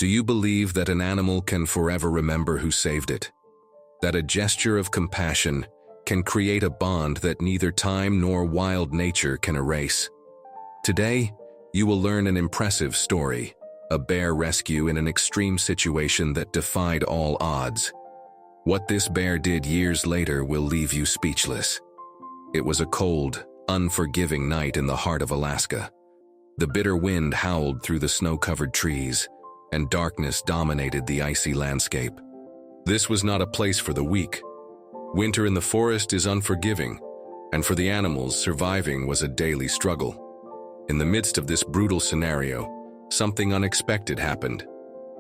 Do you believe that an animal can forever remember who saved it? That a gesture of compassion can create a bond that neither time nor wild nature can erase? Today, you will learn an impressive story, a bear rescue in an extreme situation that defied all odds. What this bear did years later will leave you speechless. It was a cold, unforgiving night in the heart of Alaska. The bitter wind howled through the snow-covered trees, and darkness dominated the icy landscape. This was not a place for the weak. Winter in the forest is unforgiving, and for the animals, surviving was a daily struggle. In the midst of this brutal scenario, something unexpected happened.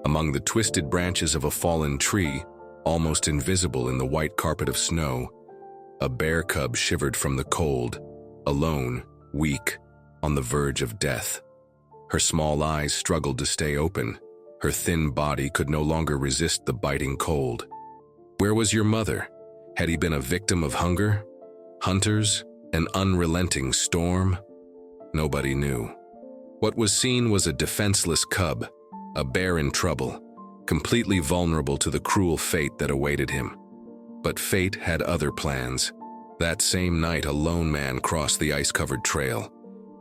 Among the twisted branches of a fallen tree, almost invisible in the white carpet of snow, a bear cub shivered from the cold, alone, weak, on the verge of death. Her small eyes struggled to stay open. Her thin body could no longer resist the biting cold. Where was your mother? Had he been a victim of hunger, hunters, an unrelenting storm? Nobody knew. What was seen was a defenseless cub, a bear in trouble, completely vulnerable to the cruel fate that awaited him. But fate had other plans. That same night, a lone man crossed the ice-covered trail.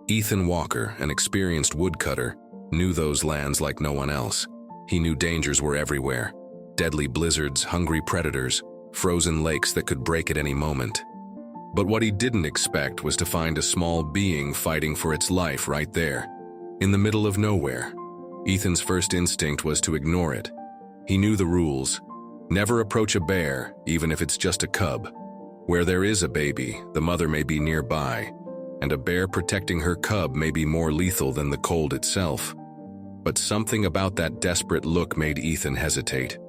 Ethan Walker, an experienced woodcutter, knew those lands like no one else. He knew dangers were everywhere. Deadly blizzards, hungry predators, frozen lakes that could break at any moment. But what he didn't expect was to find a small being fighting for its life right there, in the middle of nowhere. Ethan's first instinct was to ignore it. He knew the rules. Never approach a bear, even if it's just a cub. Where there is a baby, the mother may be nearby, and a bear protecting her cub may be more lethal than the cold itself. But something about that desperate look made Ethan hesitate.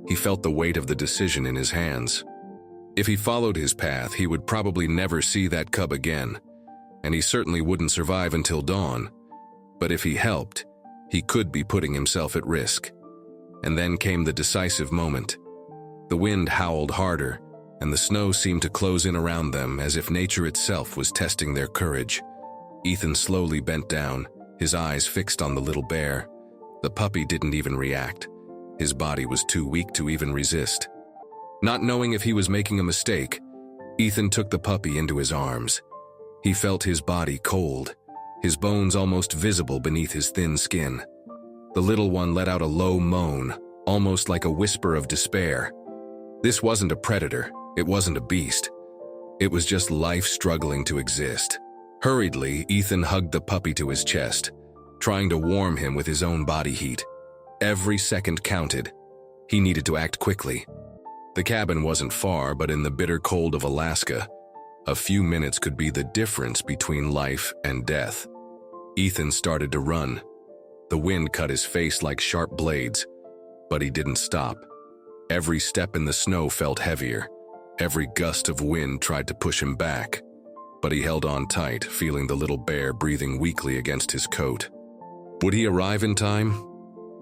He felt the weight of the decision in his hands. If he followed his path, he would probably never see that cub again, and he certainly wouldn't survive until dawn. But if he helped, he could be putting himself at risk. And then came the decisive moment. The wind howled harder, and the snow seemed to close in around them as if nature itself was testing their courage. Ethan slowly bent down, his eyes fixed on the little bear. The puppy didn't even react. His body was too weak to even resist. Not knowing if he was making a mistake, Ethan took the puppy into his arms. He felt his body cold, his bones almost visible beneath his thin skin. The little one let out a low moan, almost like a whisper of despair. This wasn't a predator, it wasn't a beast. It was just life struggling to exist. Hurriedly, Ethan hugged the puppy to his chest, trying to warm him with his own body heat. Every second counted. He needed to act quickly. The cabin wasn't far, but in the bitter cold of Alaska, a few minutes could be the difference between life and death. Ethan started to run. The wind cut his face like sharp blades, but he didn't stop. Every step in the snow felt heavier. Every gust of wind tried to push him back, but he held on tight, feeling the little bear breathing weakly against his coat. Would he arrive in time?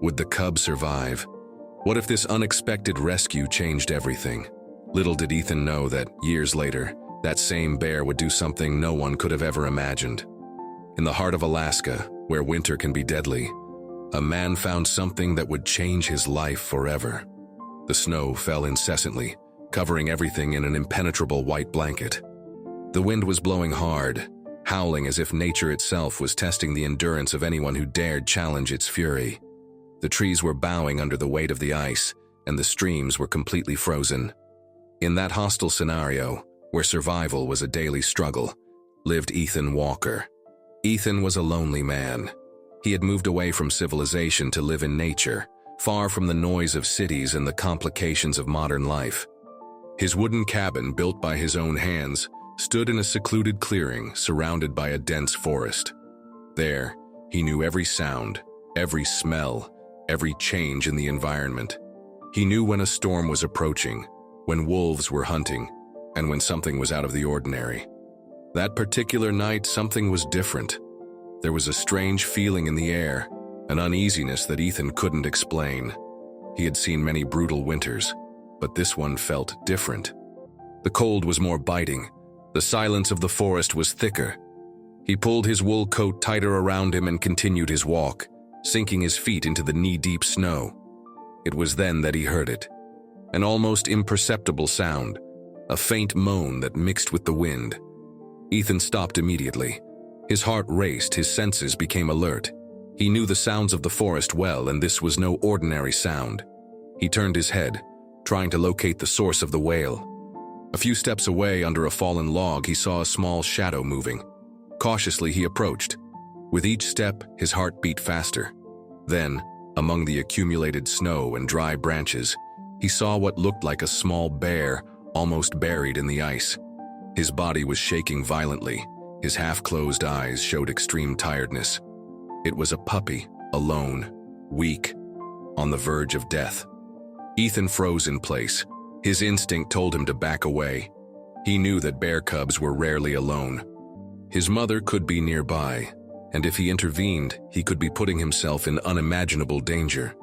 Would the cub survive? What if this unexpected rescue changed everything? Little did Ethan know that, years later, that same bear would do something no one could have ever imagined. In the heart of Alaska, where winter can be deadly, a man found something that would change his life forever. The snow fell incessantly, covering everything in an impenetrable white blanket. The wind was blowing hard, howling as if nature itself was testing the endurance of anyone who dared challenge its fury. The trees were bowing under the weight of the ice, and the streams were completely frozen. In that hostile scenario, where survival was a daily struggle, lived Ethan Walker. Ethan was a lonely man. He had moved away from civilization to live in nature, far from the noise of cities and the complications of modern life. His wooden cabin, built by his own hands, stood in a secluded clearing surrounded by a dense forest. There, he knew every sound, every smell, every change in the environment. He knew when a storm was approaching, when wolves were hunting, and when something was out of the ordinary. That particular night, something was different. There was a strange feeling in the air, an uneasiness that Ethan couldn't explain. He had seen many brutal winters, but this one felt different. The cold was more biting. The silence of the forest was thicker. He pulled his wool coat tighter around him and continued his walk, sinking his feet into the knee-deep snow. It was then that he heard it. An almost imperceptible sound, a faint moan that mixed with the wind. Ethan stopped immediately. His heart raced, his senses became alert. He knew the sounds of the forest well, and this was no ordinary sound. He turned his head, trying to locate the source of the wail. A few steps away, under a fallen log, he saw a small shadow moving. Cautiously, he approached. With each step, his heart beat faster. Then, among the accumulated snow and dry branches, he saw what looked like a small bear, almost buried in the ice. His body was shaking violently. His half-closed eyes showed extreme tiredness. It was a puppy, alone, weak, on the verge of death. Ethan froze in place. His instinct told him to back away. He knew that bear cubs were rarely alone. His mother could be nearby, and if he intervened, he could be putting himself in unimaginable danger.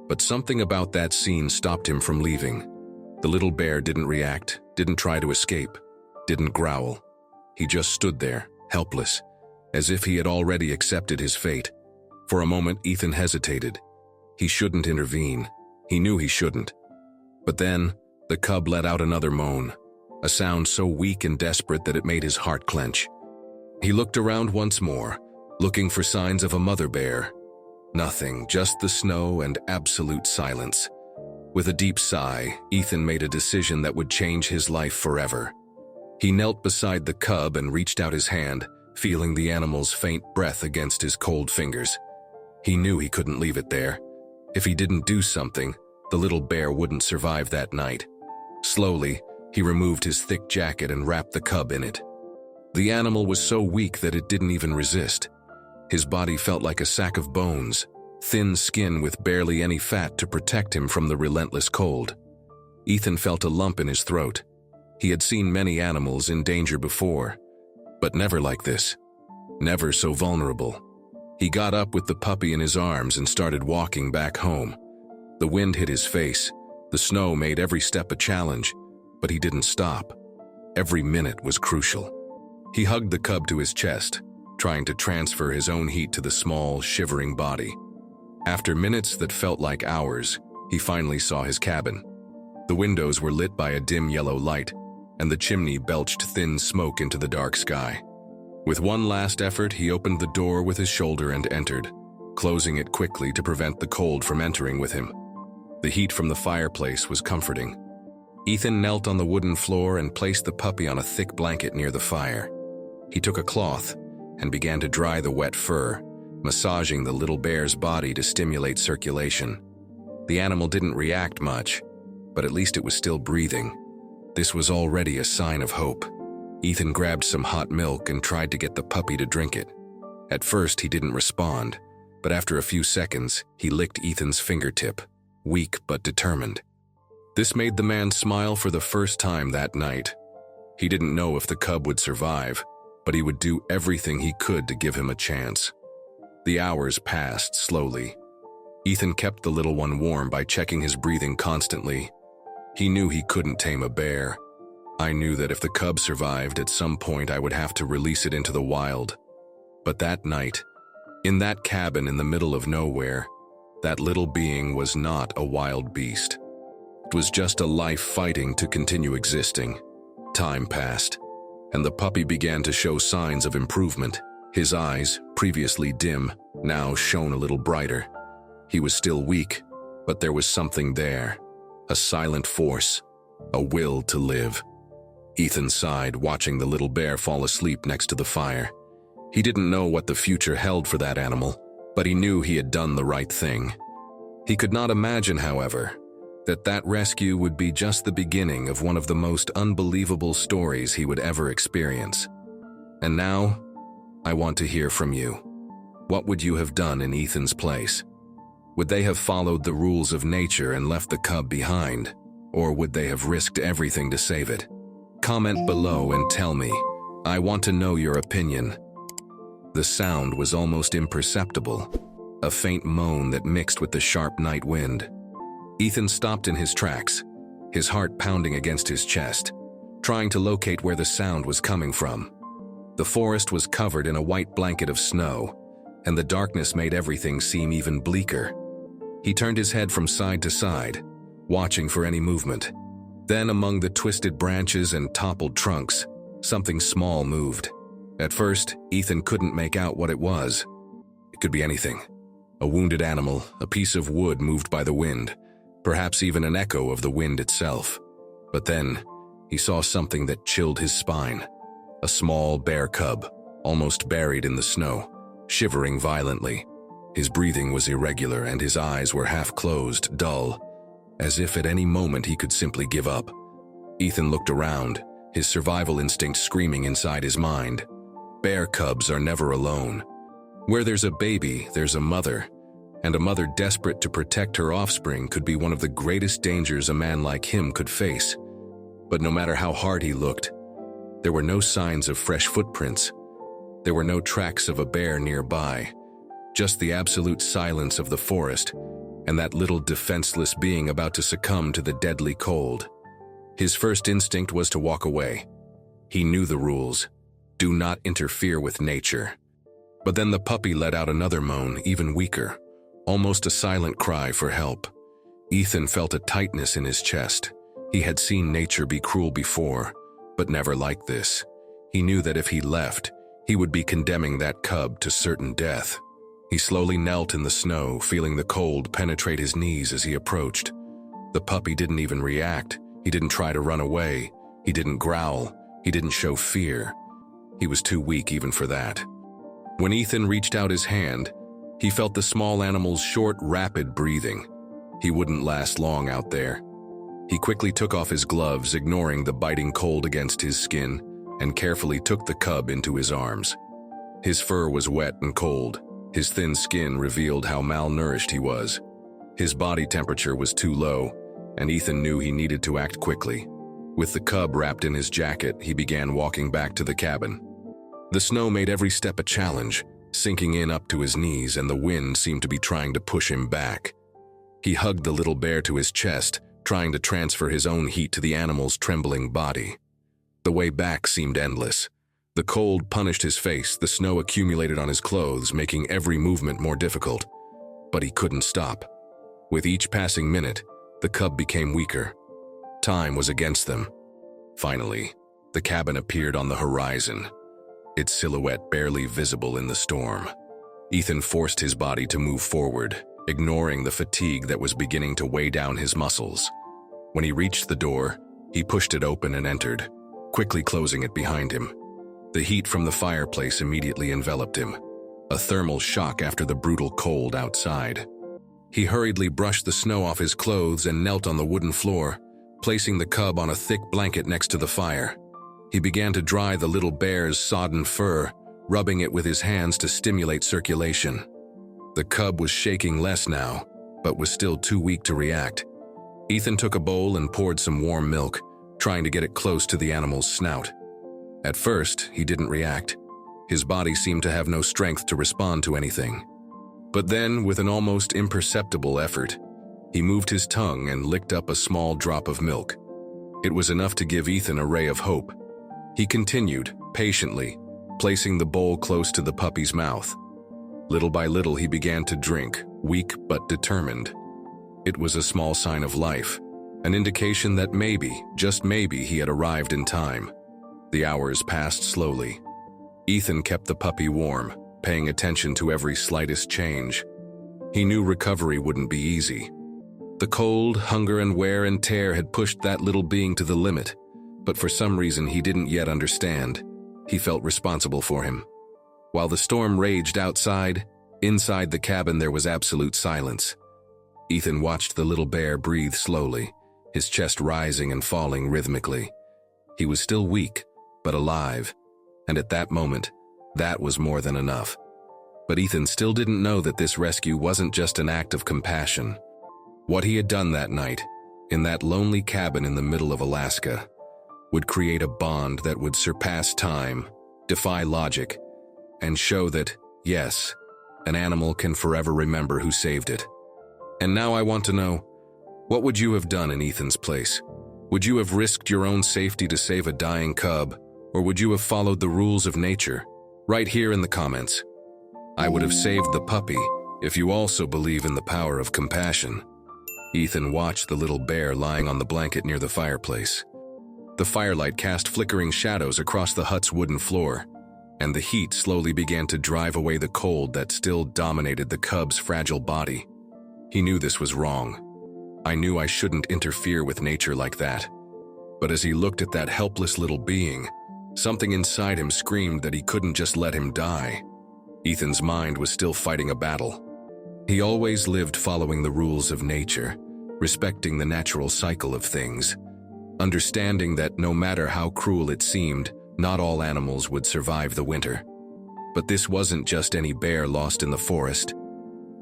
But something about that scene stopped him from leaving. The little bear didn't react, didn't try to escape, didn't growl. He just stood there, helpless, as if he had already accepted his fate. For a moment, Ethan hesitated. He shouldn't intervene. He knew he shouldn't. But then, the cub let out another moan, a sound so weak and desperate that it made his heart clench. He looked around once more, looking for signs of a mother bear. Nothing, just the snow and absolute silence. With a deep sigh, Ethan made a decision that would change his life forever. He knelt beside the cub and reached out his hand, feeling the animal's faint breath against his cold fingers. He knew he couldn't leave it there. If he didn't do something, the little bear wouldn't survive that night. Slowly, he removed his thick jacket and wrapped the cub in it. The animal was so weak that it didn't even resist. His body felt like a sack of bones, thin skin with barely any fat to protect him from the relentless cold. Ethan felt a lump in his throat. He had seen many animals in danger before, but never like this. Never so vulnerable. He got up with the puppy in his arms and started walking back home. The wind hit his face. The snow made every step a challenge, but he didn't stop. Every minute was crucial. He hugged the cub to his chest, trying to transfer his own heat to the small, shivering body. After minutes that felt like hours, he finally saw his cabin. The windows were lit by a dim yellow light, and the chimney belched thin smoke into the dark sky. With one last effort, he opened the door with his shoulder and entered, closing it quickly to prevent the cold from entering with him. The heat from the fireplace was comforting. Ethan knelt on the wooden floor and placed the puppy on a thick blanket near the fire. He took a cloth and began to dry the wet fur, massaging the little bear's body to stimulate circulation. The animal didn't react much, but at least it was still breathing. This was already a sign of hope. Ethan grabbed some hot milk and tried to get the puppy to drink it. At first, he didn't respond, but after a few seconds, he licked Ethan's fingertip, weak but determined. This made the man smile for the first time that night. He didn't know if the cub would survive, but he would do everything he could to give him a chance. The hours passed slowly. Ethan kept the little one warm by checking his breathing constantly. He knew he couldn't tame a bear. I knew that if the cub survived, at some point I would have to release it into the wild. But that night, in that cabin in the middle of nowhere, that little being was not a wild beast. It was just a life fighting to continue existing. Time passed, and the puppy began to show signs of improvement. His eyes, previously dim, now shone a little brighter. He was still weak, but there was something there, a silent force, a will to live. Ethan sighed, watching the little bear fall asleep next to the fire. He didn't know what the future held for that animal, but he knew he had done the right thing. He could not imagine, however, that rescue would be just the beginning of one of the most unbelievable stories he would ever experience. And now, I want to hear from you. What would you have done in Ethan's place? Would they have followed the rules of nature and left the cub behind, or would they have risked everything to save it? Comment below and tell me. I want to know your opinion. The sound was almost imperceptible, a faint moan that mixed with the sharp night wind. Ethan stopped in his tracks, his heart pounding against his chest, trying to locate where the sound was coming from. The forest was covered in a white blanket of snow, and the darkness made everything seem even bleaker. He turned his head from side to side, watching for any movement. Then, among the twisted branches and toppled trunks, something small moved. At first, Ethan couldn't make out what it was. It could be anything. A wounded animal, a piece of wood moved by the wind, perhaps even an echo of the wind itself. But then, he saw something that chilled his spine. A small bear cub, almost buried in the snow, shivering violently. His breathing was irregular and his eyes were half closed, dull, as if at any moment he could simply give up. Ethan looked around, his survival instinct screaming inside his mind. Bear cubs are never alone. Where there's a baby, there's a mother, and a mother desperate to protect her offspring could be one of the greatest dangers a man like him could face. But no matter how hard he looked, there were no signs of fresh footprints. There were no tracks of a bear nearby, just the absolute silence of the forest and that little defenseless being about to succumb to the deadly cold. His first instinct was to walk away. He knew the rules. Do not interfere with nature. But then the puppy let out another moan, even weaker, almost a silent cry for help. Ethan felt a tightness in his chest. He had seen nature be cruel before, but never like this. He knew that if he left, he would be condemning that cub to certain death. He slowly knelt in the snow, feeling the cold penetrate his knees as he approached. The puppy didn't even react. He didn't try to run away. He didn't growl. He didn't show fear. He was too weak even for that. When Ethan reached out his hand, he felt the small animal's short, rapid breathing. He wouldn't last long out there. He quickly took off his gloves, ignoring the biting cold against his skin, and carefully took the cub into his arms. His fur was wet and cold. His thin skin revealed how malnourished he was. His body temperature was too low, and Ethan knew he needed to act quickly. With the cub wrapped in his jacket, he began walking back to the cabin. The snow made every step a challenge, sinking in up to his knees, and the wind seemed to be trying to push him back. He hugged the little bear to his chest, trying to transfer his own heat to the animal's trembling body. The way back seemed endless. The cold punished his face, the snow accumulated on his clothes, making every movement more difficult. But he couldn't stop. With each passing minute, the cub became weaker. Time was against them. Finally, the cabin appeared on the horizon, its silhouette barely visible in the storm. Ethan forced his body to move forward, ignoring the fatigue that was beginning to weigh down his muscles. When he reached the door, he pushed it open and entered, quickly closing it behind him. The heat from the fireplace immediately enveloped him, a thermal shock after the brutal cold outside. He hurriedly brushed the snow off his clothes and knelt on the wooden floor, placing the cub on a thick blanket next to the fire. He began to dry the little bear's sodden fur, rubbing it with his hands to stimulate circulation. The cub was shaking less now, but was still too weak to react. Ethan took a bowl and poured some warm milk, trying to get it close to the animal's snout. At first, he didn't react. His body seemed to have no strength to respond to anything. But then, with an almost imperceptible effort, he moved his tongue and licked up a small drop of milk. It was enough to give Ethan a ray of hope. He continued, patiently, placing the bowl close to the puppy's mouth. Little by little, he began to drink, weak but determined. It was a small sign of life, an indication that maybe, just maybe, he had arrived in time. The hours passed slowly. Ethan kept the puppy warm, paying attention to every slightest change. He knew recovery wouldn't be easy. The cold, hunger, and wear and tear had pushed that little being to the limit, but for some reason he didn't yet understand. He felt responsible for him. While the storm raged outside, inside the cabin there was absolute silence. Ethan watched the little bear breathe slowly, his chest rising and falling rhythmically. He was still weak, but alive, and at that moment, that was more than enough. But Ethan still didn't know that this rescue wasn't just an act of compassion. What he had done that night, in that lonely cabin in the middle of Alaska, would create a bond that would surpass time, defy logic, and show that, yes, an animal can forever remember who saved it. And now I want to know, what would you have done in Ethan's place? Would you have risked your own safety to save a dying cub, or would you have followed the rules of nature? Right here in the comments. I would have saved the puppy if you also believe in the power of compassion. Ethan watched the little bear lying on the blanket near the fireplace. The firelight cast flickering shadows across the hut's wooden floor, and the heat slowly began to drive away the cold that still dominated the cub's fragile body. He knew this was wrong. I knew I shouldn't interfere with nature like that. But as he looked at that helpless little being, something inside him screamed that he couldn't just let him die. Ethan's mind was still fighting a battle. He always lived following the rules of nature, respecting the natural cycle of things, understanding that no matter how cruel it seemed, not all animals would survive the winter. But this wasn't just any bear lost in the forest.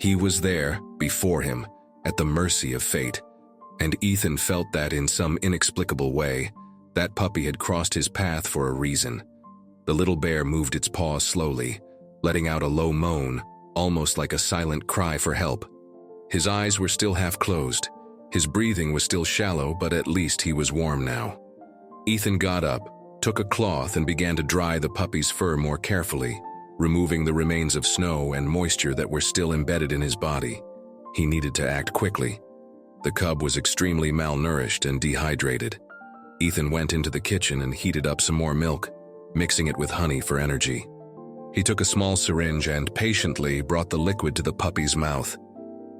He was there, before him, at the mercy of fate, and Ethan felt that in some inexplicable way, that puppy had crossed his path for a reason. The little bear moved its paws slowly, letting out a low moan, almost like a silent cry for help. His eyes were still half closed. His breathing was still shallow, but at least he was warm now. Ethan got up, took a cloth and began to dry the puppy's fur more carefully, removing the remains of snow and moisture that were still embedded in his body. He needed to act quickly. The cub was extremely malnourished and dehydrated. Ethan went into the kitchen and heated up some more milk, mixing it with honey for energy. He took a small syringe and patiently brought the liquid to the puppy's mouth.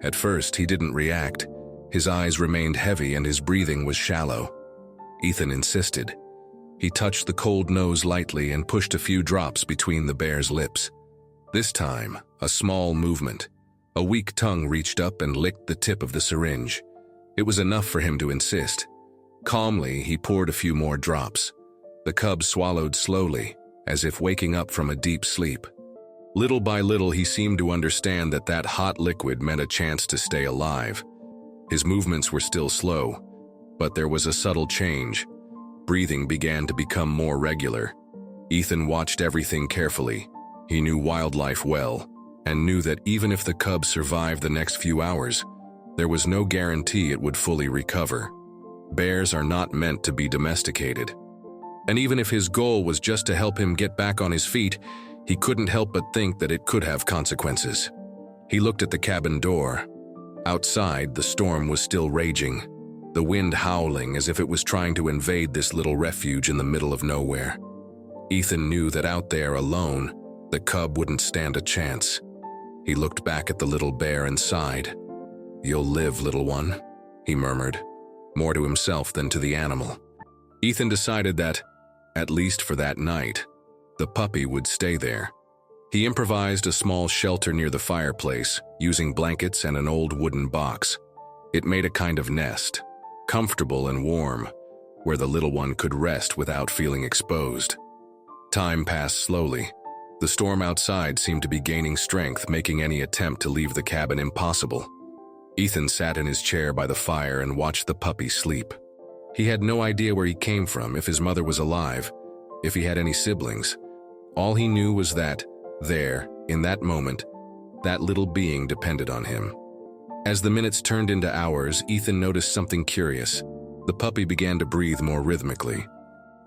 At first, he didn't react. His eyes remained heavy and his breathing was shallow. Ethan insisted. He touched the cold nose lightly and pushed a few drops between the bear's lips. This time, a small movement. A weak tongue reached up and licked the tip of the syringe. It was enough for him to insist. Calmly, he poured a few more drops. The cub swallowed slowly, as if waking up from a deep sleep. Little by little, he seemed to understand that that hot liquid meant a chance to stay alive. His movements were still slow, but there was a subtle change. Breathing began to become more regular. Ethan watched everything carefully. He knew wildlife well, and knew that even if the cub survived the next few hours, there was no guarantee it would fully recover. Bears are not meant to be domesticated. And even if his goal was just to help him get back on his feet, he couldn't help but think that it could have consequences. He looked at the cabin door. Outside, the storm was still raging, the wind howling as if it was trying to invade this little refuge in the middle of nowhere. Ethan knew that out there alone, the cub wouldn't stand a chance. He looked back at the little bear and sighed. "You'll live, little one," he murmured, more to himself than to the animal. Ethan decided that, at least for that night, the puppy would stay there. He improvised a small shelter near the fireplace, using blankets and an old wooden box. It made a kind of nest, comfortable and warm, where the little one could rest without feeling exposed. Time passed slowly. The storm outside seemed to be gaining strength, making any attempt to leave the cabin impossible. Ethan sat in his chair by the fire and watched the puppy sleep. He had no idea where he came from, if his mother was alive, if he had any siblings. All he knew was that, there, in that moment, that little being depended on him. As the minutes turned into hours, Ethan noticed something curious. The puppy began to breathe more rhythmically.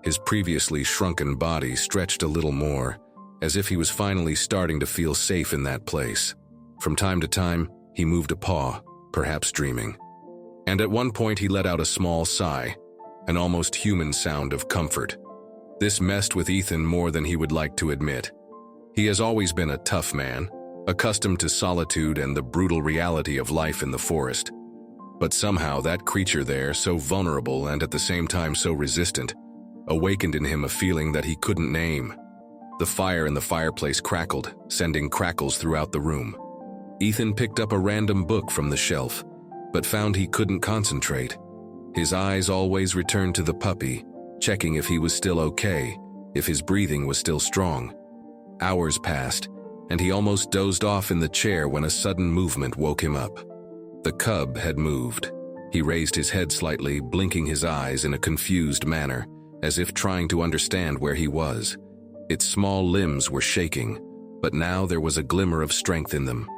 His previously shrunken body stretched a little more, as if he was finally starting to feel safe in that place. From time to time, he moved a paw, perhaps dreaming. And at one point he let out a small sigh, an almost human sound of comfort. This messed with Ethan more than he would like to admit. He has always been a tough man, accustomed to solitude and the brutal reality of life in the forest. But somehow that creature there, so vulnerable and at the same time so resistant, awakened in him a feeling that he couldn't name. The fire in the fireplace crackled, sending crackles throughout the room. Ethan picked up a random book from the shelf, but found he couldn't concentrate. His eyes always returned to the puppy, checking if he was still okay, if his breathing was still strong. Hours passed, and he almost dozed off in the chair when a sudden movement woke him up. The cub had moved. He raised his head slightly, blinking his eyes in a confused manner, as if trying to understand where he was. Its small limbs were shaking, but now there was a glimmer of strength in them.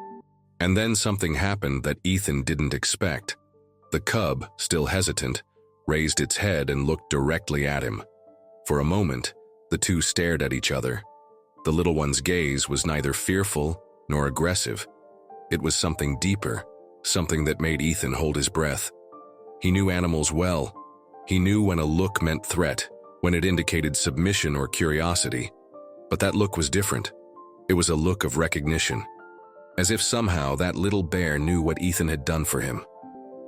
And then something happened that Ethan didn't expect. The cub, still hesitant, raised its head and looked directly at him. For a moment, the two stared at each other. The little one's gaze was neither fearful nor aggressive. It was something deeper, something that made Ethan hold his breath. He knew animals well. He knew when a look meant threat, when it indicated submission or curiosity. But that look was different. It was a look of recognition, as if somehow that little bear knew what Ethan had done for him.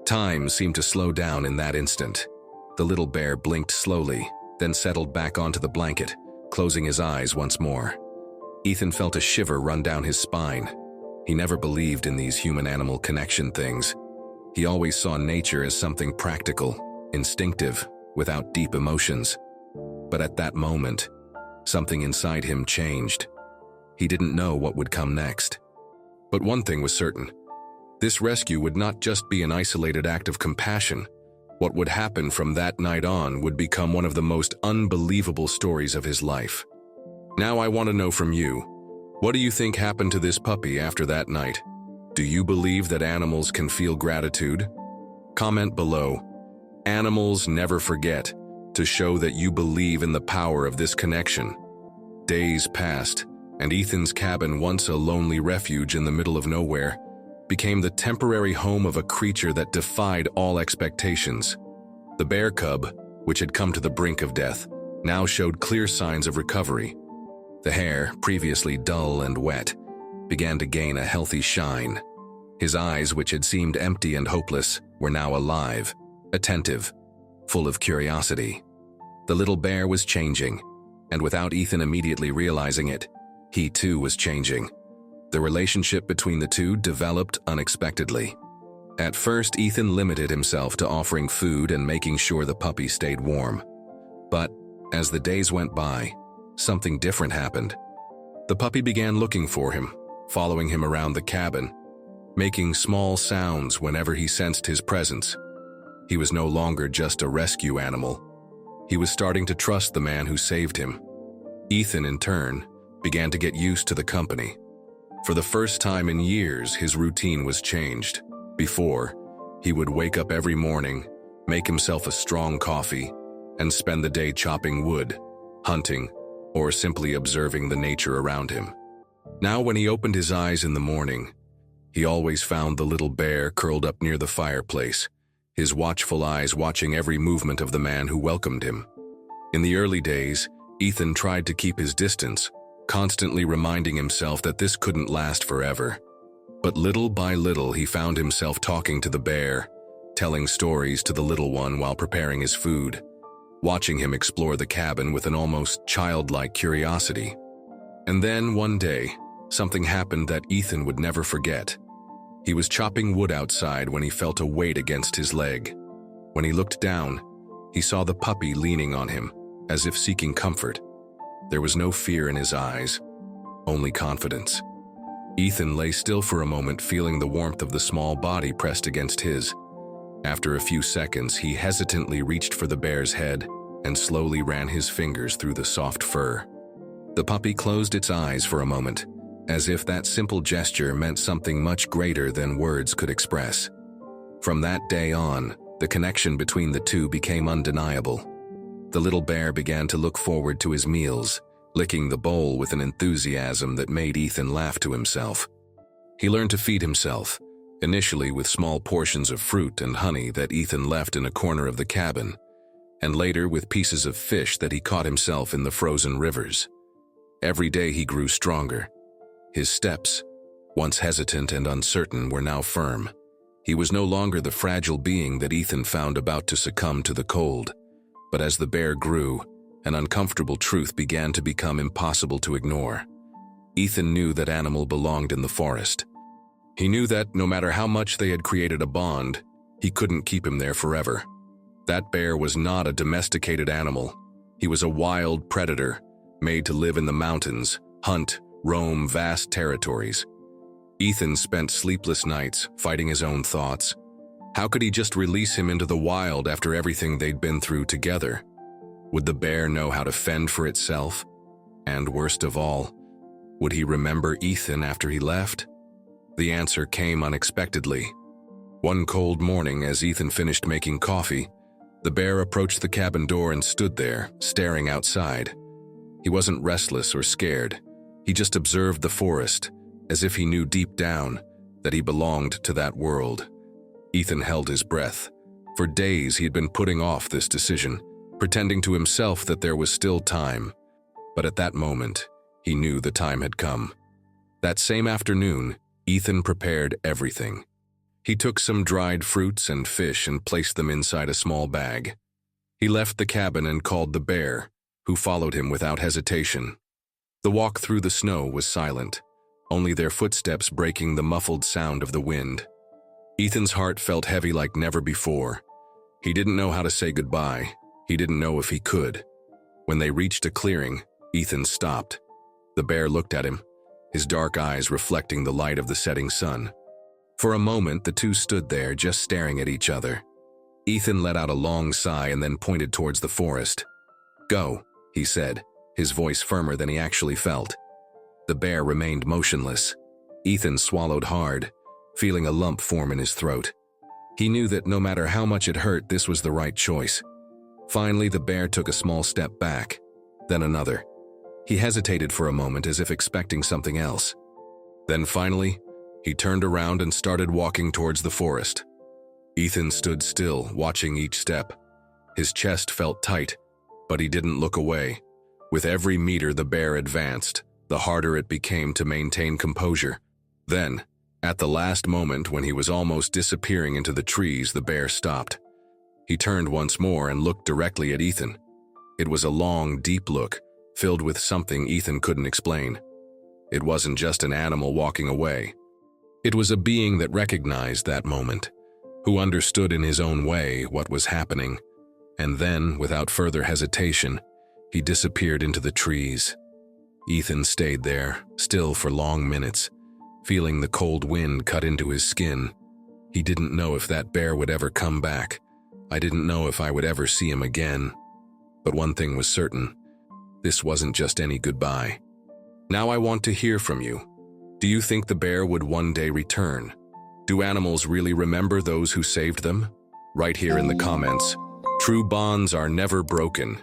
Time seemed to slow down in that instant. The little bear blinked slowly, then settled back onto the blanket, closing his eyes once more. Ethan felt a shiver run down his spine. He never believed in these human-animal connection things. He always saw nature as something practical, instinctive, without deep emotions. But at that moment, something inside him changed. He didn't know what would come next. But one thing was certain. This rescue would not just be an isolated act of compassion. What would happen from that night on would become one of the most unbelievable stories of his life. Now I want to know from you, what do you think happened to this puppy after that night? Do you believe that animals can feel gratitude? Comment below. Animals never forget, to show that you believe in the power of this connection. Days passed, and Ethan's cabin, once a lonely refuge in the middle of nowhere, became the temporary home of a creature that defied all expectations. The bear cub, which had come to the brink of death, now showed clear signs of recovery. The hair, previously dull and wet, began to gain a healthy shine. His eyes, which had seemed empty and hopeless, were now alive, attentive, full of curiosity. The little bear was changing, and without Ethan immediately realizing it, he too was changing. The relationship between the two developed unexpectedly. At first, Ethan limited himself to offering food and making sure the puppy stayed warm. But as the days went by, something different happened. The puppy began looking for him, following him around the cabin, making small sounds whenever he sensed his presence. He was no longer just a rescue animal. He was starting to trust the man who saved him. Ethan, in turn, began to get used to the company. For the first time in years, his routine was changed. Before, he would wake up every morning, make himself a strong coffee, and spend the day chopping wood, hunting, or simply observing the nature around him. Now, when he opened his eyes in the morning, he always found the little bear curled up near the fireplace, his watchful eyes watching every movement of the man who welcomed him. In the early days, Ethan tried to keep his distance, constantly reminding himself that this couldn't last forever. But little by little, he found himself talking to the bear, telling stories to the little one while preparing his food, watching him explore the cabin with an almost childlike curiosity. And then, one day, something happened that Ethan would never forget. He was chopping wood outside when he felt a weight against his leg. When he looked down, he saw the puppy leaning on him, as if seeking comfort. There was no fear in his eyes, only confidence. Ethan lay still for a moment, feeling the warmth of the small body pressed against his. After a few seconds, he hesitantly reached for the bear's head and slowly ran his fingers through the soft fur. The puppy closed its eyes for a moment, as if that simple gesture meant something much greater than words could express. From that day on, the connection between the two became undeniable. The little bear began to look forward to his meals, licking the bowl with an enthusiasm that made Ethan laugh to himself. He learned to feed himself, initially with small portions of fruit and honey that Ethan left in a corner of the cabin, and later with pieces of fish that he caught himself in the frozen rivers. Every day he grew stronger. His steps, once hesitant and uncertain, were now firm. He was no longer the fragile being that Ethan found about to succumb to the cold. But as the bear grew, an uncomfortable truth began to become impossible to ignore. Ethan knew that animal belonged in the forest. He knew that no matter how much they had created a bond, he couldn't keep him there forever. That bear was not a domesticated animal. He was a wild predator, made to live in the mountains, hunt, roam vast territories. Ethan spent sleepless nights fighting his own thoughts. How could he just release him into the wild after everything they'd been through together? Would the bear know how to fend for itself? And worst of all, would he remember Ethan after he left? The answer came unexpectedly. One cold morning, as Ethan finished making coffee, the bear approached the cabin door and stood there, staring outside. He wasn't restless or scared. He just observed the forest, as if he knew deep down that he belonged to that world. Ethan held his breath. For days he had been putting off this decision, pretending to himself that there was still time. But at that moment, he knew the time had come. That same afternoon, Ethan prepared everything. He took some dried fruits and fish and placed them inside a small bag. He left the cabin and called the bear, who followed him without hesitation. The walk through the snow was silent, only their footsteps breaking the muffled sound of the wind. Ethan's heart felt heavy like never before. He didn't know how to say goodbye. He didn't know if he could. When they reached a clearing, Ethan stopped. The bear looked at him, his dark eyes reflecting the light of the setting sun. For a moment, the two stood there, just staring at each other. Ethan let out a long sigh and then pointed towards the forest. "Go," he said, his voice firmer than he actually felt. The bear remained motionless. Ethan swallowed hard, feeling a lump form in his throat. He knew that no matter how much it hurt, this was the right choice. Finally, the bear took a small step back, then another. He hesitated for a moment as if expecting something else. Then finally, he turned around and started walking towards the forest. Ethan stood still, watching each step. His chest felt tight, but he didn't look away. With every meter the bear advanced, the harder it became to maintain composure. Then, at the last moment when he was almost disappearing into the trees, the bear stopped. He turned once more and looked directly at Ethan. It was a long, deep look, filled with something Ethan couldn't explain. It wasn't just an animal walking away. It was a being that recognized that moment, who understood in his own way what was happening. And then, without further hesitation, he disappeared into the trees. Ethan stayed there, still for long minutes, feeling the cold wind cut into his skin. He didn't know if that bear would ever come back. I didn't know if I would ever see him again. But one thing was certain. This wasn't just any goodbye. Now I want to hear from you. Do you think the bear would one day return? Do animals really remember those who saved them? Write here in the comments. True bonds are never broken,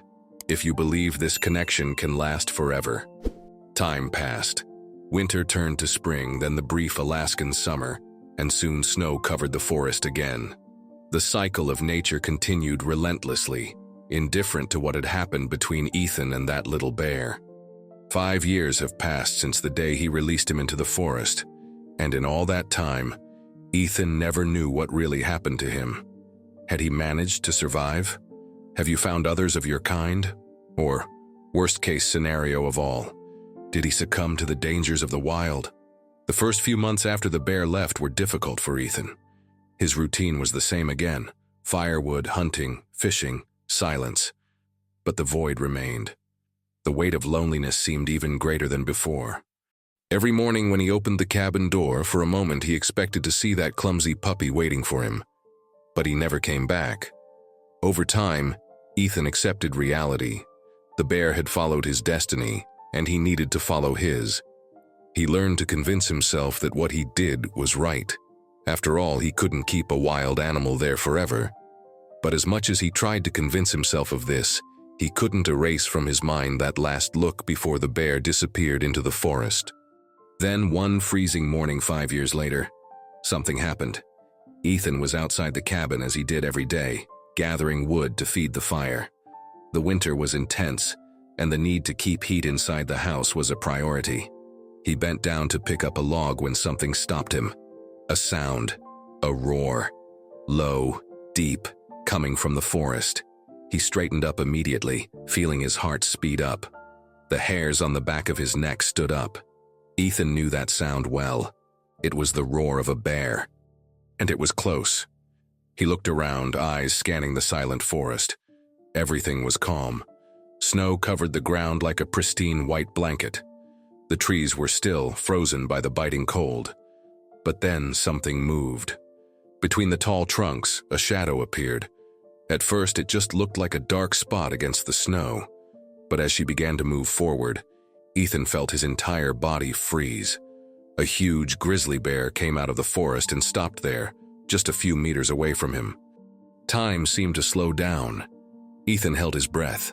if you believe this connection can last forever. Time passed. Winter turned to spring, then the brief Alaskan summer, and soon snow covered the forest again. The cycle of nature continued relentlessly, indifferent to what had happened between Ethan and that little bear. 5 years have passed since the day he released him into the forest, and in all that time, Ethan never knew what really happened to him. Had he managed to survive? Have you found others of your kind? Or, worst-case scenario of all, did he succumb to the dangers of the wild? The first few months after the bear left were difficult for Ethan. His routine was the same again: firewood, hunting, fishing, silence. But the void remained. The weight of loneliness seemed even greater than before. Every morning when he opened the cabin door, for a moment he expected to see that clumsy puppy waiting for him. But he never came back. Over time, Ethan accepted reality. The bear had followed his destiny, and he needed to follow his. He learned to convince himself that what he did was right. After all, he couldn't keep a wild animal there forever. But as much as he tried to convince himself of this, he couldn't erase from his mind that last look before the bear disappeared into the forest. Then, one freezing morning 5 years later, something happened. Ethan was outside the cabin as he did every day, gathering wood to feed the fire. The winter was intense, and the need to keep heat inside the house was a priority. He bent down to pick up a log when something stopped him. A sound, a roar, low, deep, coming from the forest. He straightened up immediately, feeling his heart speed up. The hairs on the back of his neck stood up. Ethan knew that sound well. It was the roar of a bear. And it was close. He looked around, eyes scanning the silent forest. Everything was calm. Snow covered the ground like a pristine white blanket. The trees were still, frozen by the biting cold. But then something moved. Between the tall trunks, a shadow appeared. At first, it just looked like a dark spot against the snow. But as she began to move forward, Ethan felt his entire body freeze. A huge grizzly bear came out of the forest and stopped there, just a few meters away from him. Time seemed to slow down. Ethan held his breath.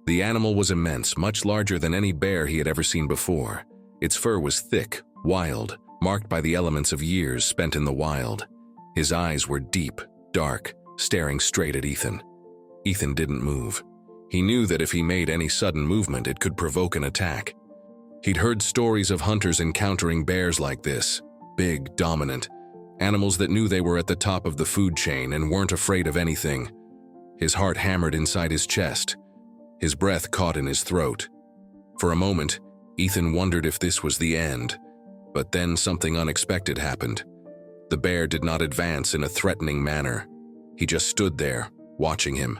The animal was immense, much larger than any bear he had ever seen before. Its fur was thick, wild, marked by the elements of years spent in the wild. His eyes were deep, dark, staring straight at Ethan. Ethan didn't move. He knew that if he made any sudden movement, it could provoke an attack. He'd heard stories of hunters encountering bears like this, big, dominant, animals that knew they were at the top of the food chain and weren't afraid of anything. His heart hammered inside his chest. His breath caught in his throat. For a moment, Ethan wondered if this was the end, but then something unexpected happened. The bear did not advance in a threatening manner. He just stood there, watching him.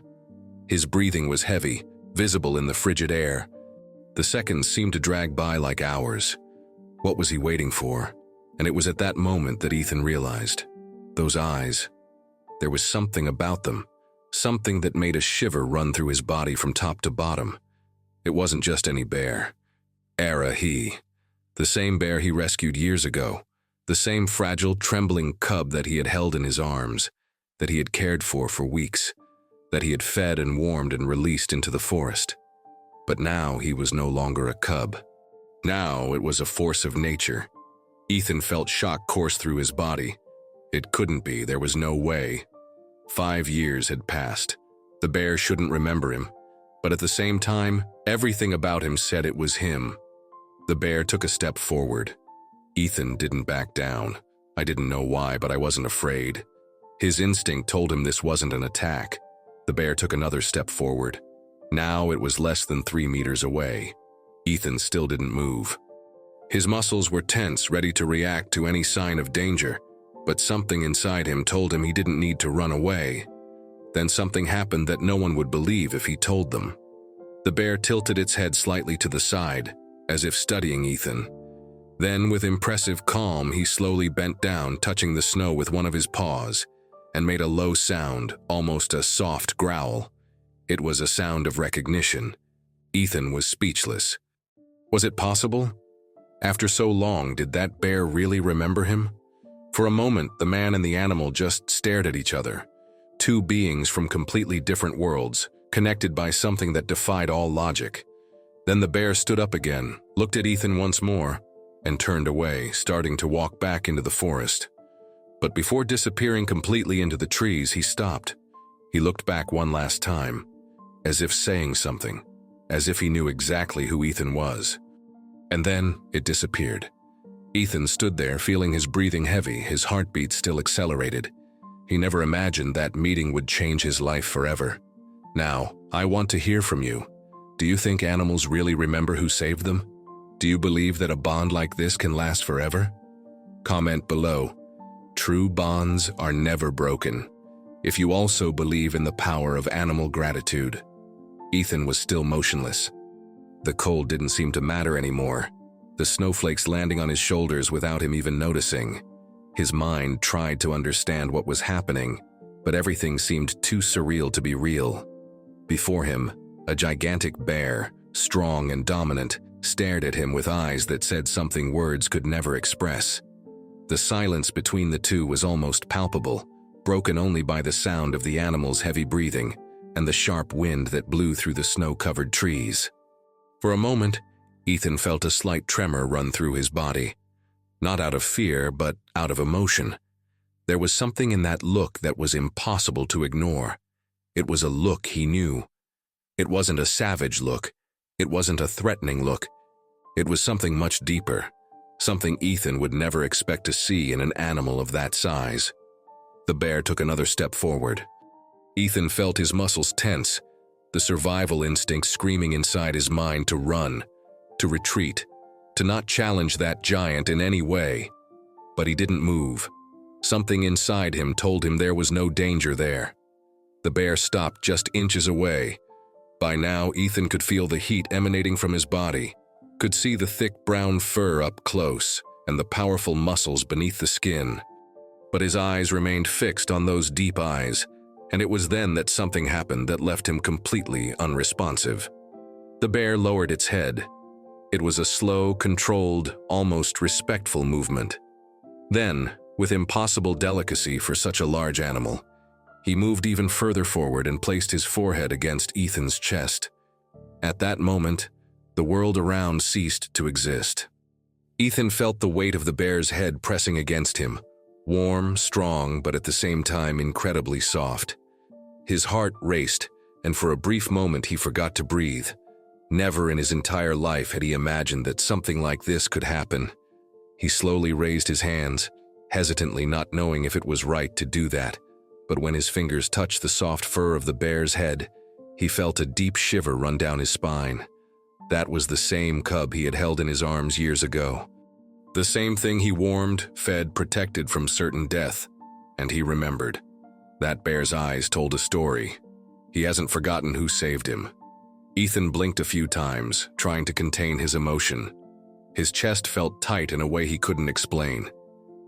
His breathing was heavy, visible in the frigid air. The seconds seemed to drag by like hours. What was he waiting for? And it was at that moment that Ethan realized. Those eyes. There was something about them, something that made a shiver run through his body from top to bottom. It wasn't just any bear. He. The same bear he rescued years ago. The same fragile, trembling cub that he had held in his arms, that he had cared for weeks, that he had fed and warmed and released into the forest. But now he was no longer a cub. Now it was a force of nature. Ethan felt shock course through his body. It couldn't be, there was no way. 5 years had passed. The bear shouldn't remember him. But at the same time, everything about him said it was him. The bear took a step forward. Ethan didn't back down. I didn't know why, but I wasn't afraid. His instinct told him this wasn't an attack. The bear took another step forward. Now it was less than 3 meters away. Ethan still didn't move. His muscles were tense, ready to react to any sign of danger, but something inside him told him he didn't need to run away. Then something happened that no one would believe if he told them. The bear tilted its head slightly to the side, as if studying Ethan. Then, with impressive calm, he slowly bent down, touching the snow with one of his paws, and made a low sound, almost a soft growl. It was a sound of recognition. Ethan was speechless. Was it possible? After so long, did that bear really remember him? For a moment, the man and the animal just stared at each other. Two beings from completely different worlds, connected by something that defied all logic. Then the bear stood up again, looked at Ethan once more, and turned away, starting to walk back into the forest. But before disappearing completely into the trees, he stopped. He looked back one last time, as if saying something, as if he knew exactly who Ethan was. And then it disappeared. Ethan stood there, feeling his breathing heavy, his heartbeat still accelerated. He never imagined that meeting would change his life forever. Now, I want to hear from you. Do you think animals really remember who saved them? Do you believe that a bond like this can last forever? Comment below. True bonds are never broken. If you also believe in the power of animal gratitude. Ethan was still motionless. The cold didn't seem to matter anymore, the snowflakes landing on his shoulders without him even noticing. His mind tried to understand what was happening, but everything seemed too surreal to be real. Before him, a gigantic bear, strong and dominant, stared at him with eyes that said something words could never express. The silence between the two was almost palpable, broken only by the sound of the animal's heavy breathing and the sharp wind that blew through the snow-covered trees. For a moment, Ethan felt a slight tremor run through his body. Not out of fear, but out of emotion. There was something in that look that was impossible to ignore. It was a look he knew. It wasn't a savage look. It wasn't a threatening look. It was something much deeper, something Ethan would never expect to see in an animal of that size. The bear took another step forward. Ethan felt his muscles tense, the survival instinct screaming inside his mind to run, to retreat, to not challenge that giant in any way. But he didn't move. Something inside him told him there was no danger there. The bear stopped just inches away. By now, Ethan could feel the heat emanating from his body, could see the thick brown fur up close and the powerful muscles beneath the skin. But his eyes remained fixed on those deep eyes, and it was then that something happened that left him completely unresponsive. The bear lowered its head. It was a slow, controlled, almost respectful movement. Then, with impossible delicacy for such a large animal, he moved even further forward and placed his forehead against Ethan's chest. At that moment, the world around ceased to exist. Ethan felt the weight of the bear's head pressing against him, warm, strong, but at the same time incredibly soft. His heart raced, and for a brief moment he forgot to breathe. Never in his entire life had he imagined that something like this could happen. He slowly raised his hands, hesitantly not knowing if it was right to do that, but when his fingers touched the soft fur of the bear's head, he felt a deep shiver run down his spine. That was the same cub he had held in his arms years ago. The same thing he warmed, fed, protected from certain death, and he remembered. That bear's eyes told a story. He hasn't forgotten who saved him. Ethan blinked a few times, trying to contain his emotion. His chest felt tight in a way he couldn't explain.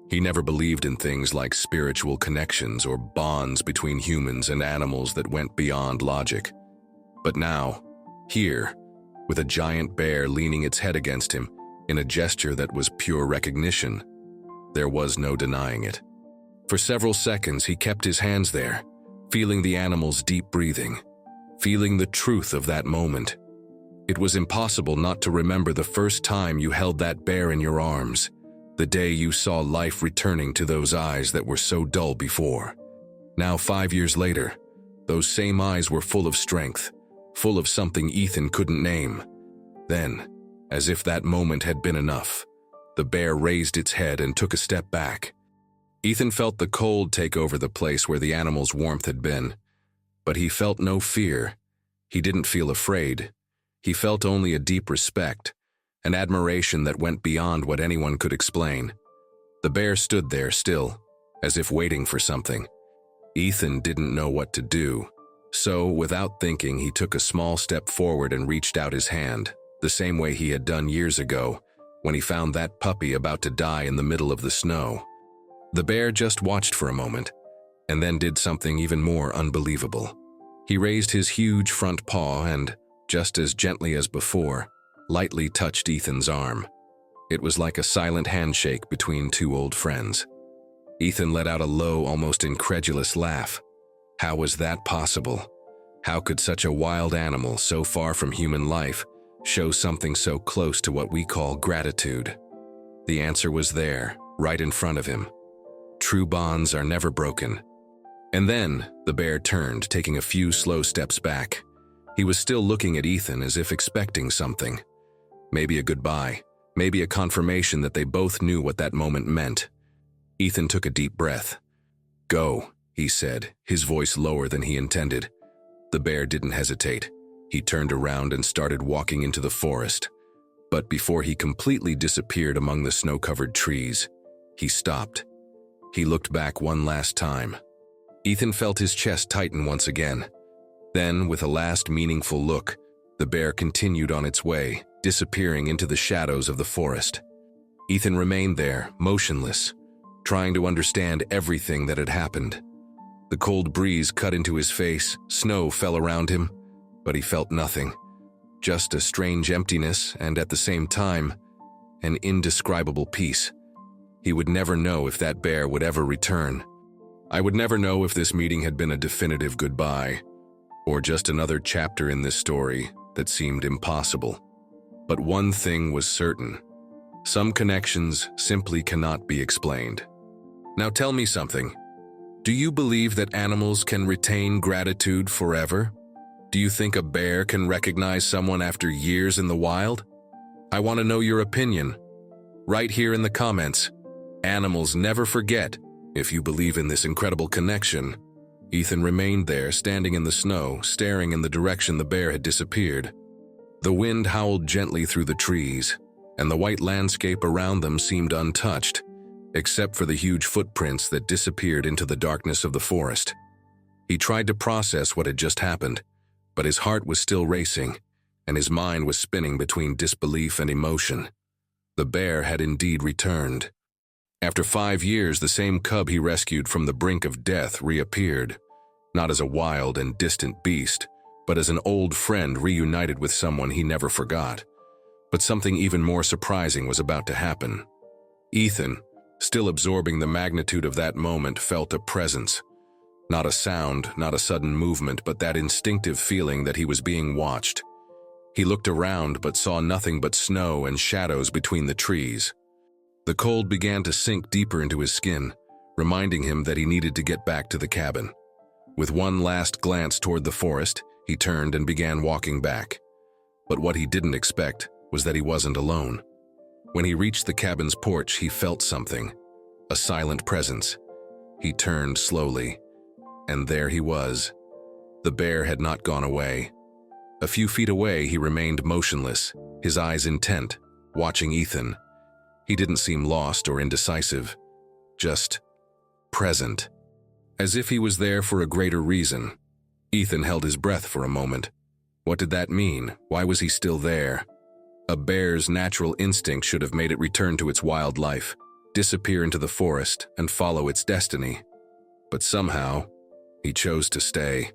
He never believed in things like spiritual connections or bonds between humans and animals that went beyond logic. But now, here, with a giant bear leaning its head against him, in a gesture that was pure recognition, there was no denying it. For several seconds he kept his hands there, feeling the animal's deep breathing, feeling the truth of that moment. It was impossible not to remember the first time you held that bear in your arms, the day you saw life returning to those eyes that were so dull before. Now 5 years later, those same eyes were full of strength, full of something Ethan couldn't name. Then, as if that moment had been enough, the bear raised its head and took a step back. Ethan felt the cold take over the place where the animal's warmth had been, but he felt no fear. He didn't feel afraid. He felt only a deep respect, an admiration that went beyond what anyone could explain. The bear stood there still, as if waiting for something. Ethan didn't know what to do, so without thinking he took a small step forward and reached out his hand, the same way he had done years ago, when he found that puppy about to die in the middle of the snow. The bear just watched for a moment, and then did something even more unbelievable. He raised his huge front paw and, just as gently as before, lightly touched Ethan's arm. It was like a silent handshake between two old friends. Ethan let out a low, almost incredulous laugh. How was that possible? How could such a wild animal so far from human life show something so close to what we call gratitude? The answer was there, right in front of him. True bonds are never broken. And then the bear turned, taking a few slow steps back. He was still looking at Ethan as if expecting something. Maybe a goodbye, maybe a confirmation that they both knew what that moment meant. Ethan took a deep breath. "Go," he said, his voice lower than he intended. The bear didn't hesitate. He turned around and started walking into the forest. But before he completely disappeared among the snow-covered trees, he stopped. He looked back one last time. Ethan felt his chest tighten once again. Then, with a last meaningful look, the bear continued on its way, disappearing into the shadows of the forest. Ethan remained there, motionless, trying to understand everything that had happened. The cold breeze cut into his face, snow fell around him, but he felt nothing. Just a strange emptiness and, at the same time, an indescribable peace. He would never know if that bear would ever return. I would never know if this meeting had been a definitive goodbye, or just another chapter in this story that seemed impossible. But one thing was certain. Some connections simply cannot be explained. Now tell me something. Do you believe that animals can retain gratitude forever? Do you think a bear can recognize someone after years in the wild? I want to know your opinion. Right here in the comments. Animals never forget. If you believe in this incredible connection. Ethan remained there, standing in the snow, staring in the direction the bear had disappeared. The wind howled gently through the trees, and the white landscape around them seemed untouched, except for the huge footprints that disappeared into the darkness of the forest. He tried to process what had just happened, but his heart was still racing, and his mind was spinning between disbelief and emotion. The bear had indeed returned. After 5 years, the same cub he rescued from the brink of death reappeared, not as a wild and distant beast, but as an old friend reunited with someone he never forgot. But something even more surprising was about to happen. Ethan, still absorbing the magnitude of that moment, felt a presence. Not a sound, not a sudden movement, but that instinctive feeling that he was being watched. He looked around but saw nothing but snow and shadows between the trees. The cold began to sink deeper into his skin, reminding him that he needed to get back to the cabin. With one last glance toward the forest, he turned and began walking back. But what he didn't expect was that he wasn't alone. When he reached the cabin's porch, he felt something, a silent presence. He turned slowly, and there he was. The bear had not gone away. A few feet away, he remained motionless, his eyes intent, watching Ethan. He didn't seem lost or indecisive, just present, as if he was there for a greater reason. Ethan held his breath for a moment. What did that mean? Why was he still there? A bear's natural instinct should have made it return to its wild life, disappear into the forest, and follow its destiny. But somehow, he chose to stay.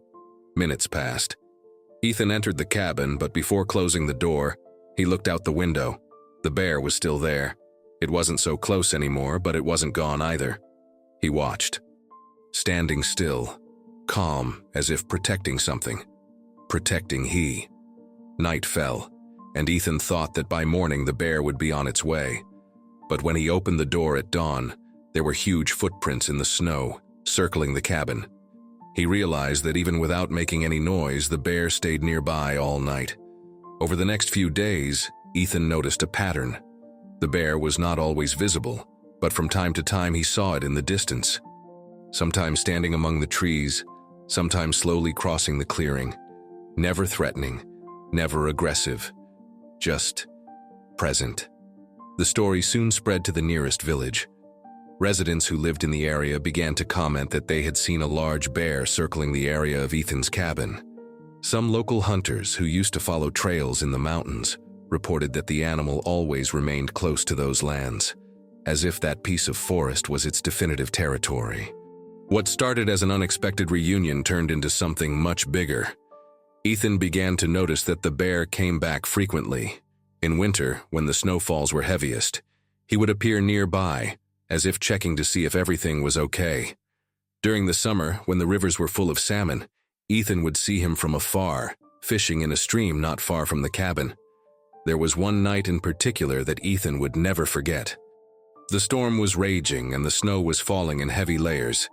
Minutes passed. Ethan entered the cabin, but before closing the door, he looked out the window. The bear was still there. It wasn't so close anymore, but it wasn't gone either. He watched, standing still, calm, as if protecting something. Protecting he. Night fell, and Ethan thought that by morning the bear would be on its way. But when he opened the door at dawn, there were huge footprints in the snow, circling the cabin. He realized that even without making any noise, the bear stayed nearby all night. Over the next few days, Ethan noticed a pattern. The bear was not always visible, but from time to time he saw it in the distance. Sometimes standing among the trees, sometimes slowly crossing the clearing. Never threatening, never aggressive, just present. The story soon spread to the nearest village. Residents who lived in the area began to comment that they had seen a large bear circling the area of Ethan's cabin. Some local hunters who used to follow trails in the mountains reported that the animal always remained close to those lands, as if that piece of forest was its definitive territory. What started as an unexpected reunion turned into something much bigger. Ethan began to notice that the bear came back frequently. In winter, when the snowfalls were heaviest, he would appear nearby, as if checking to see if everything was okay. During the summer, when the rivers were full of salmon, Ethan would see him from afar, fishing in a stream not far from the cabin. There was one night in particular that Ethan would never forget. The storm was raging and the snow was falling in heavy layers,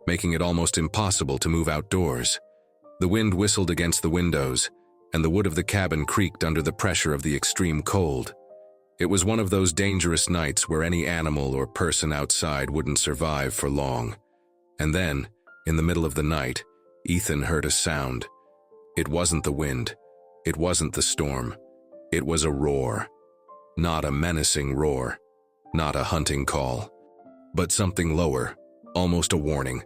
making it almost impossible to move outdoors. The wind whistled against the windows, and the wood of the cabin creaked under the pressure of the extreme cold. It was one of those dangerous nights where any animal or person outside wouldn't survive for long. And then, in the middle of the night, Ethan heard a sound. It wasn't the wind. It wasn't the storm. It was a roar. Not a menacing roar. Not a hunting call. But something lower, almost a warning.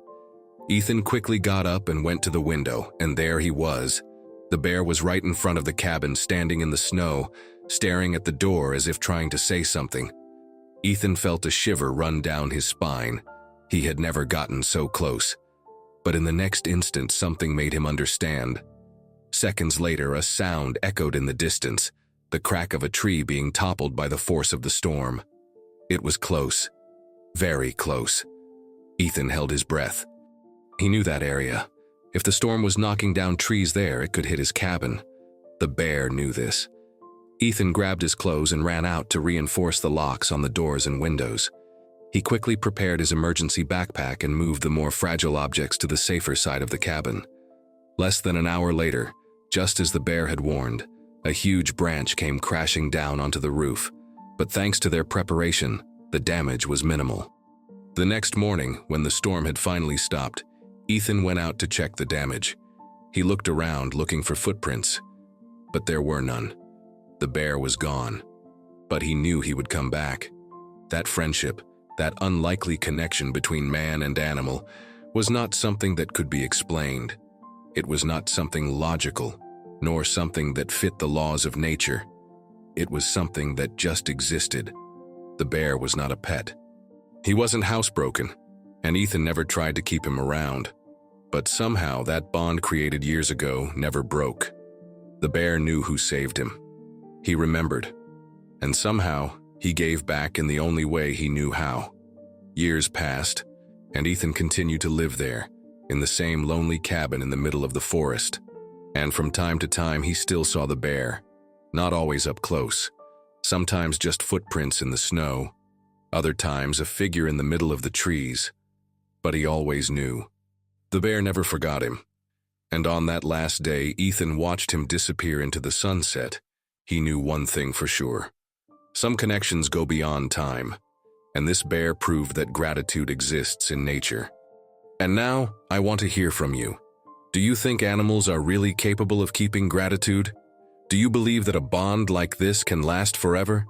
Ethan quickly got up and went to the window, and there he was. The bear was right in front of the cabin, standing in the snow, staring at the door as if trying to say something. Ethan felt a shiver run down his spine. He had never gotten so close. But in the next instant, something made him understand. Seconds later, a sound echoed in the distance, the crack of a tree being toppled by the force of the storm. It was close. Very close. Ethan held his breath. He knew that area. If the storm was knocking down trees there, it could hit his cabin. The bear knew this. Ethan grabbed his clothes and ran out to reinforce the locks on the doors and windows. He quickly prepared his emergency backpack and moved the more fragile objects to the safer side of the cabin. Less than an hour later, just as the bear had warned, a huge branch came crashing down onto the roof. But thanks to their preparation, the damage was minimal. The next morning, when the storm had finally stopped, Ethan went out to check the damage. He looked around looking for footprints, but there were none. The bear was gone, but he knew he would come back. That friendship, that unlikely connection between man and animal, was not something that could be explained. It was not something logical, nor something that fit the laws of nature. It was something that just existed. The bear was not a pet. He wasn't housebroken, and Ethan never tried to keep him around. But somehow that bond created years ago never broke. The bear knew who saved him. He remembered, and somehow he gave back in the only way he knew how. Years passed, and Ethan continued to live there, in the same lonely cabin in the middle of the forest. And from time to time he still saw the bear, not always up close, sometimes just footprints in the snow, other times a figure in the middle of the trees. But he always knew. The bear never forgot him. And on that last day, Ethan watched him disappear into the sunset. He knew one thing for sure. Some connections go beyond time, and this bear proved that gratitude exists in nature. And now, I want to hear from you. Do you think animals are really capable of keeping gratitude? Do you believe that a bond like this can last forever?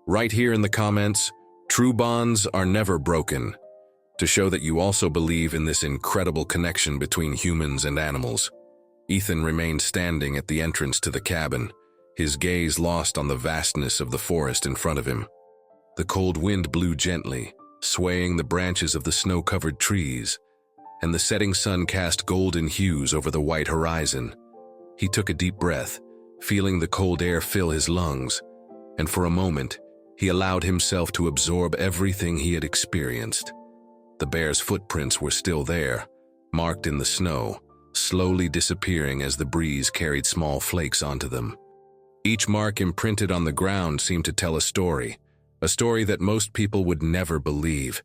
Right here in the comments, true bonds are never broken. To show that you also believe in this incredible connection between humans and animals, Ethan remained standing at the entrance to the cabin, his gaze lost on the vastness of the forest in front of him. The cold wind blew gently, swaying the branches of the snow-covered trees, and the setting sun cast golden hues over the white horizon. He took a deep breath, feeling the cold air fill his lungs, and for a moment, he allowed himself to absorb everything he had experienced. The bear's footprints were still there, marked in the snow, slowly disappearing as the breeze carried small flakes onto them. Each mark imprinted on the ground seemed to tell a story that most people would never believe.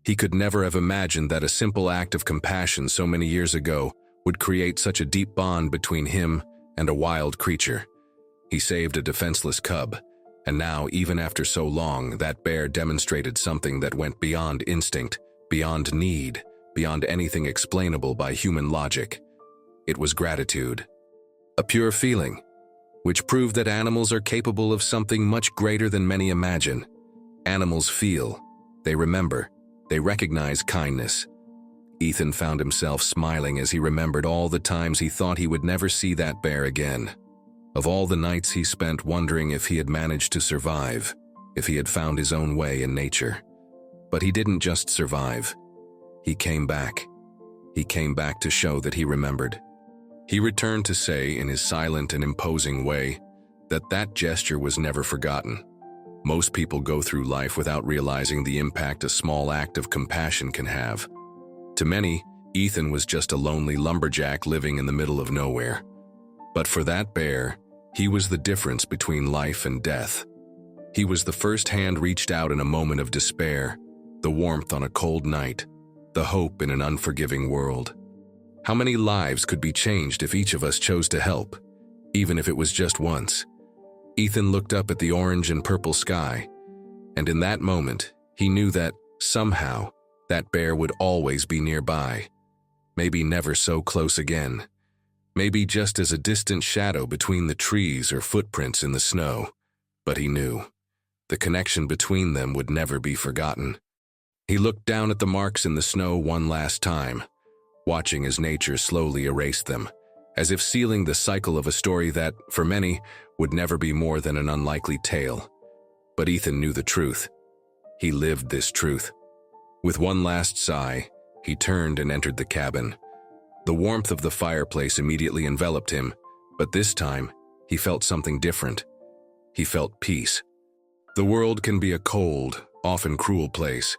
He could never have imagined that a simple act of compassion so many years ago would create such a deep bond between him and a wild creature. He saved a defenseless cub, and now, even after so long, that bear demonstrated something that went beyond instinct, beyond need, beyond anything explainable by human logic. It was gratitude. A pure feeling, which proved that animals are capable of something much greater than many imagine. Animals feel, they remember, they recognize kindness. Ethan found himself smiling as he remembered all the times he thought he would never see that bear again. Of all the nights he spent wondering if he had managed to survive, if he had found his own way in nature. But he didn't just survive. He came back. He came back to show that he remembered. He returned to say, in his silent and imposing way, that gesture was never forgotten. Most people go through life without realizing the impact a small act of compassion can have. To many, Ethan was just a lonely lumberjack living in the middle of nowhere. But for that bear, he was the difference between life and death. He was the first hand reached out in a moment of despair, the warmth on a cold night, the hope in an unforgiving world. How many lives could be changed if each of us chose to help, even if it was just once? Ethan looked up at the orange and purple sky, and in that moment, he knew that, somehow, that bear would always be nearby. Maybe never so close again. Maybe just as a distant shadow between the trees or footprints in the snow. But he knew. The connection between them would never be forgotten. He looked down at the marks in the snow one last time, watching as nature slowly erased them, as if sealing the cycle of a story that, for many, would never be more than an unlikely tale. But Ethan knew the truth. He lived this truth. With one last sigh, he turned and entered the cabin. The warmth of the fireplace immediately enveloped him, but this time, he felt something different. He felt peace. The world can be a cold, often cruel place,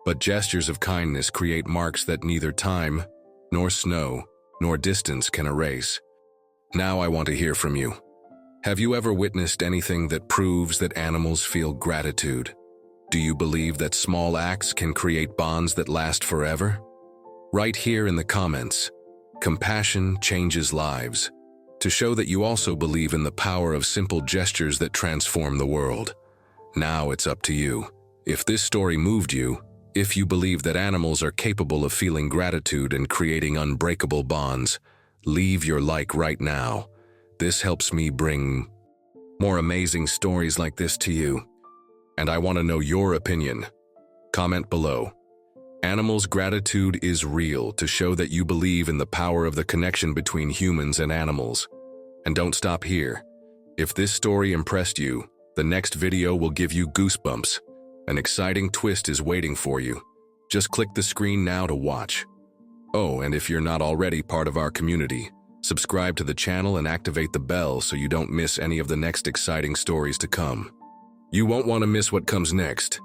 but gestures of kindness create marks that neither time, nor snow, nor distance can erase. Now I want to hear from you. Have you ever witnessed anything that proves that animals feel gratitude? Do you believe that small acts can create bonds that last forever? Right here in the comments, compassion changes lives. To show that you also believe in the power of simple gestures that transform the world. Now it's up to you. If this story moved you, if you believe that animals are capable of feeling gratitude and creating unbreakable bonds, leave your like right now. This helps me bring more amazing stories like this to you. And I want to know your opinion. Comment below. Animals' gratitude is real to show that you believe in the power of the connection between humans and animals. And don't stop here. If this story impressed you, the next video will give you goosebumps. An exciting twist is waiting for you. Just click the screen now to watch. Oh, and if you're not already part of our community, subscribe to the channel and activate the bell so you don't miss any of the next exciting stories to come. You won't want to miss what comes next.